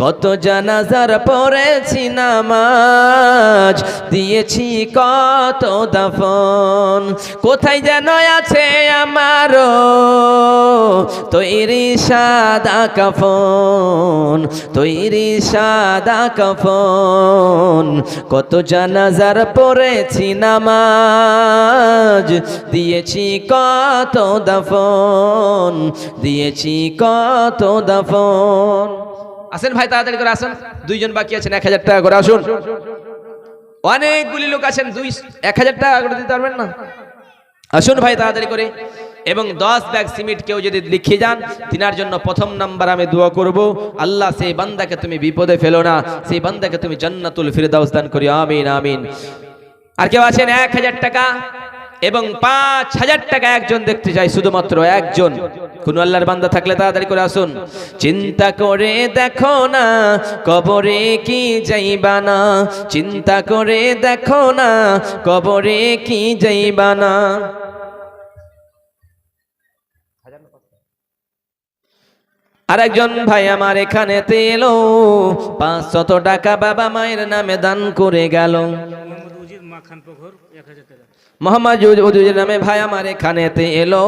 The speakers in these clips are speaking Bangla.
কত জানাজার পড়েছি নামাজ, দিয়েছি কত দাফন। কোথায় যেন আছে আমারও তৈরি সাদা কাফন, তৈরি সাদা কাফন। কত জানাজার পড়েছি নামাজ, দিয়েছি কত দাফন, দিয়েছি কত দাফন। আসেন ভাই, তাড়াতাড়ি করে আসেন, দুইজন বাকি আছেন, 1000 টাকা করে আসুন। অনেকগুলি লোক আছেন, 1000 টাকা করে দিতে পারবেন না? আসুন ভাই তাড়াতাড়ি করে। এবং 10 ব্যাগ সিমেন্ট কেউ যদি লিখে যান, তিনার জন্য প্রথম নাম্বার আমি দোয়া করব, আল্লাহ সেই বান্দাকে তুমি বিপদে ফেলো না, সেই বান্দাকে তুমি জান্নাতুল ফিরদাউস দান করি, আমিন আমিন। আর কেউ আছেন 1000 টাকা এবং 5000 টাকা একজন দেখতে চাই, শুধুমাত্র একজন। কোন আল্লাহর বান্দা থাকলে তাড়াতাড়ি করে আসুন। চিন্তা করে দেখো না কবরে কি যাইবা না, চিন্তা করে দেখো না কবরে কি যাইবা না। আরেকজন ভাই আমার এখানে এলো, 500 টাকা বাবা মায়ের নামে দান করে গেল। মোহাম্মদ উজুর নামে ভাই আমার এখানে এলো,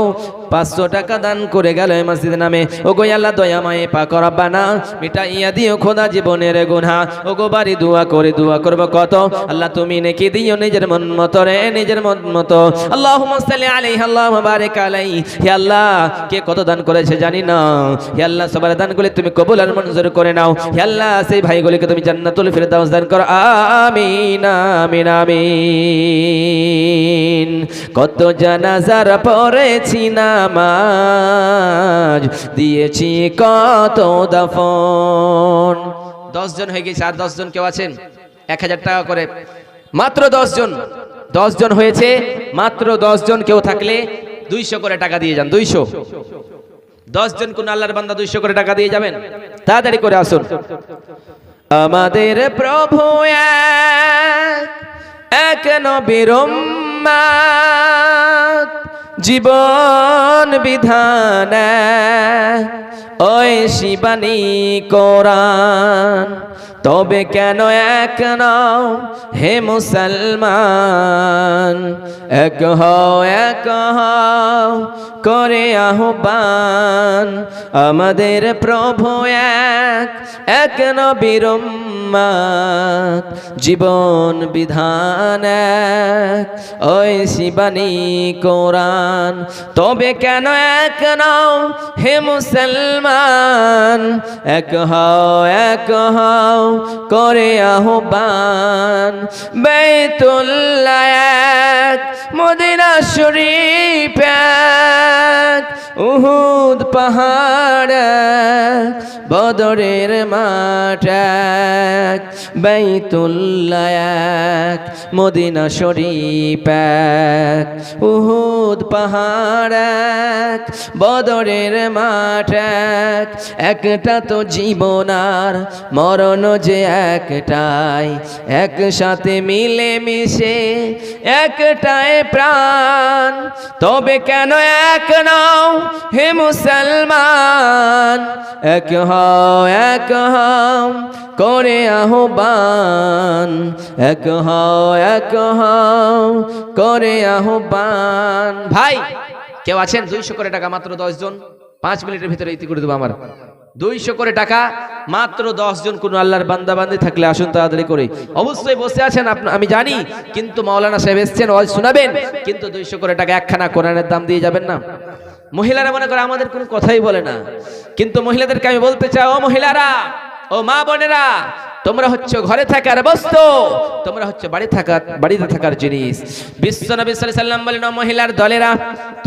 500 টাকা দান করে গেল এই মসজিদের নামে। ও গো আল্লাহ দয়া মায়ে পাক রব্বানা মিটাইয়া দিও খোদা জীবনের গুনাহ। ও গো বাড়ি দোয়া করে দোয়া করব কত, আল্লাহ তুমি নেকি দিও নিজের মন মতো রে, নিজের মন মতো। আল্লাহুম্মা সাল্লি আলাইহি আল্লাহুম্মা বারিক আলাইহি। হে আল্লাহ, কে কত দান করেছে জানি না, হে আল্লাহ সবার দানগুলো তুমি কবুল আর মঞ্জুর করে নাও। হে আল্লাহ সেই ভাইগুলিকে তুমি জান্নাতুল ফিরদাউস দান করো, আমিন আমিন আমিন। কত জানাজার পড়েছি নামাজ, দিয়েছি কত দাফন। 10 জন হয়ে গেছে, আর 10 জন কেউ আছেন? 1000 টাকা করে, মাত্র 10 জন। 10 জন হয়েছে, মাত্র 10 জন। কেউ থাকলে 200 করে টাকা দিয়ে যান, 200। 10 জন কোন আল্লাহর বান্দা 200 করে টাকা দিয়ে যাবেন? তাড়াতাড়ি করে আসুন। আমাদের প্রভু এক নবীর উম্মত, জীবন বিধান ওই শিবানী কোরআন। তবে কেন এক নাও হে মুসলমান, এক হও এক হও করে আহ্বান। আমাদের প্রভু এক নবীর উম্মত, জীবন বিধান ওই শিবানী কোরআন। তবে কেন এক নাও হে মুসলমান, এক হও এক হও করে আহ্বান। বাইতুল্লাহ এক, মদিনা শরীফ এক, উহুদ পাহাড় এক, বদরের মাঠ এক। বাইতুল্লাহ এক, মদিনা শরীফ এক, উহুদ পাহাড় এক, বদরের মাঠ এক। একটা তো জীবন আর মরণ যে একটাই, একসাথে মিলে মিশে একটাই প্রাণ। তবে কেন এক নাও হে মুসলমান, এক হও এক হও করে আহ্বান। এক হও এক হও করে আহ্বান। ভাই কেউ আছেন? 200 করে টাকা, মাত্র 10 জন। 5 মিনিটের ভিতরে ইতি করে দেবো আমার। 200 করে টাকা, মাত্র 10 জন। কোন আল্লাহর বান্দা বান্দি থাকলে আসুন তাড়াতাড়ি করে। অবশ্যই বসে আছেন আমি জানি, কিন্তু মাওলানা সাহেব এসেছেন, ওয়াজ শোনাবেন, কিন্তু 200 করে টাকা একখানা কোরআনের দাম দিয়ে যাবেন না। মহিলারা মনে করে আমাদের কোনো কথাই বলে না, কিন্তু মহিলাদেরকে আমি বলতে চাই, ও মহিলারা, ও মা বোনেরা, তোমরা হচ্ছে ঘরে থাকার বস্তু, তোমরা হচ্ছে বাড়িতে থাকার জিনিস। বিশ্ব নবী সাল্লাল্লাহু আলাইহি সাল্লাম বলেন, মহিলার দলেরা,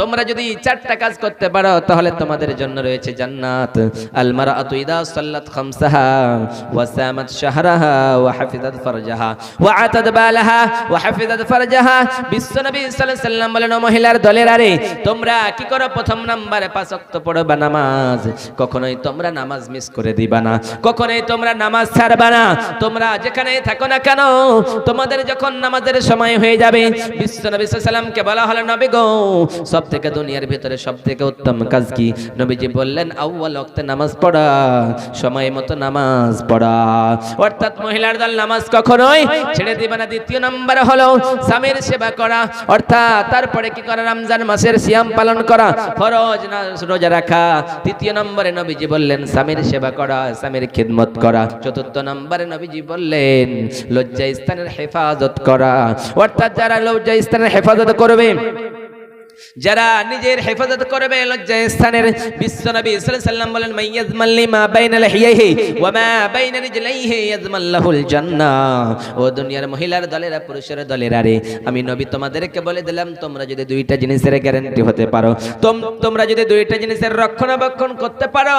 তোমরা যদি 4টা কাজ করতে পারো তাহলে তোমাদের জন্য রয়েছে জান্নাত। আল মারআতু ইদা সাল্লাত খামসাহা ওয়া সামাত শাহরাহা ওয়া হাফিজাত ফারজাহা ওয়া আতাদ বালাহা ওয়া হাফিজাত ফারজাহা। বিশ্ব নবী সাল্লাল্লাহু আলাইহি সাল্লাম বলেন, মহিলার দলেরা রে, তোমরা কি করো? প্রথম নম্বরে 5 ওয়াক্ত পড়বা নামাজ। কখনোই তোমরা নামাজ মিস করে দিবা না, কখনোই তোমরা নামাজ ছাড়বা না। তোমরা যেখানে থাকো না কেন, তোমাদের যখন নামাজের সময় হয়ে যাবে, বিশ্বনবী সাল্লাল্লাহু আলাইহি ওয়াসাল্লামকে বলা হলো, নবী গো, সবথেকে দুনিয়ার ভিতরে সবথেকে উত্তম কাজ কি? নবীজি বললেন, আউয়াল ওয়াক্তে নামাজ পড়া, সময় মতো নামাজ পড়া। অর্থাৎ মহিলার দল নামাজ কখনোই ছেড়ে দিবে না। দ্বিতীয় নম্বর হলো স্বামীর সেবা করা, অর্থাৎ তারপরে কি করা? রমজান মাসের সিয়াম পালন করা, ফরজ রোজা রাখা। তৃতীয় নম্বরে নবীজি বললেন স্বামীর সেবা করা, স্বামীর খিদমত করা। চতুর্থ নম্বরে নবীজি বললেন লজ্জা স্থানের হেফাজত করা, অর্থাৎ যারা লজ্জা স্থানের হেফাজত করবে, যারা নিজের হেফাজত করবে লজ্জা স্থানের, বিশ্বনবী সাল্লাল্লাহু আলাইহি ওয়াসাল্লাম বলেন, মাইয়াজমাল লিমা বাইনা লিহিয়াহি ওয়া মা বাইনা রিজলাইহি ইয়াজমাল্লাহুল জান্নাহ। ও দুনিয়ার মহিলার দলেরা, পুরুষের দলেরা রে, আমি নবী তোমাদেরকে বলে দিলাম, তোমরা যদি দুইটা জিনিসের গ্যারান্টি হতে পারো, তোমরা যদি দুইটা জিনিসের রক্ষণাবেক্ষণ করতে পারো,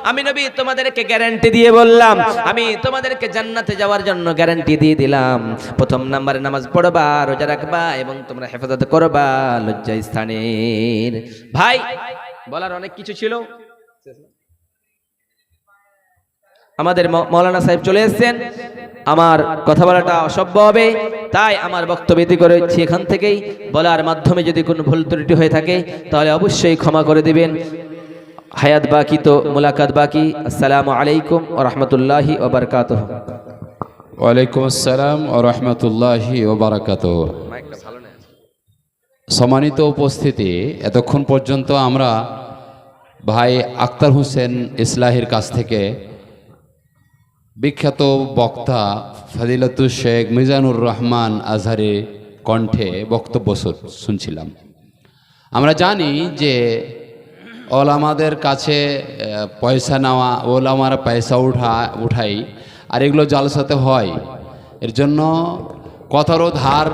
আমি নবী তোমাদেরকে গ্যারান্টি দিয়ে বললাম, আমি তোমাদেরকে জান্নাতে যাওয়ার জন্য গ্যারান্টি দিয়ে দিলাম। প্রথম নম্বরে নামাজ পড়বা, রোজা রাখবা এবং তোমরা হেফাজত করবা লজ্জা স্থানের। ভাই, বলার অনেক কিছু ছিল, আমাদের মাওলানা সাহেব চলে এসেছেন, আমার কথা বলাটা অসভ্য হবে, তাই আমার বক্তব্য এটি করেছি। এখান থেকেই বলার মাধ্যমে যদি কোনো ভুল ত্রুটি হয়ে থাকে তাহলে অবশ্যই ক্ষমা করে দিবেন। হায়াত বাকি তো মুলাকাত বাকি। আসসালামু আলাইকুম ওয়া রাহমাতুল্লাহি ওয়া বারাকাতুহু। ওয়ালাইকুম আসসালাম ওয়া রাহমাতুল্লাহি ওয়া বারাকাতুহু। সম্মানিত উপস্থিতি, এতক্ষণ পর্যন্ত আমরা ভাই আক্তার হোসেন ইসলাহির কাছ থেকে বিখ্যাত বক্তা ফাদিলাতুল শেখ মিজানুর রহমান আজহারি কণ্ঠে বক্তব্য শুনছিলাম। আমরা জানি যে ওলামাদের কাছে পয়সা নেওয়া, ওলামারা পয়সা উঠাই, আর এগুলো জালসাতে হয়, এর জন্য কথারও ধার